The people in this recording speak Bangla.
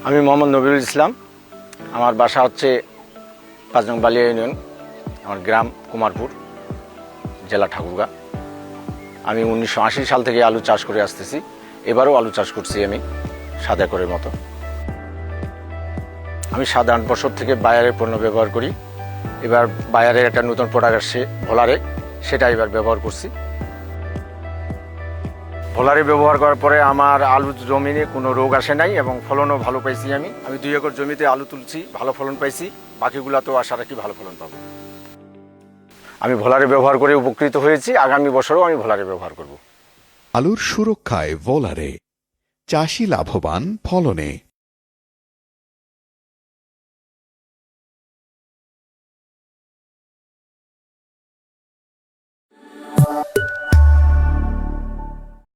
আমি মোহাম্মদ নবীরুল ইসলাম। আমার বাসা হচ্ছে ৫ নং বালিয়া ইউনিয়ন, আমার গ্রাম কুমারপুর, জেলা ঠাকুরগাঁ। আমি ১৯৮০ সাল থেকে আলু চাষ করে আসতেছি। এবারও আলু চাষ করছি আমি ৭ একরের মতো। আমি ৭-৮ বছর থেকে বায়ারের পণ্য ব্যবহার করি। এবার বায়ারের একটা নতুন প্রোডাক্ট আসছে ভোলারে, সেটা এবার ব্যবহার করছি। ভোলারে ব্যবহার করার পরে আমার আলু জমিনে কোনো রোগ আসে নাই এবং ফলনও ভালো পাইছি। আমি ২ একর জমিতে আলু তুলছি, ভালো ফলন পাইছি। বাকিগুলোতেও আশা রাখি ভালো ফলন পাবো। আমি ভোলারে ব্যবহার করে উপকৃত হয়েছি। আগামী বছরও আমি ভোলারে ব্যবহার করব। আলুর সুরক্ষায় ভোলারে, চাষি লাভবান ফলনে।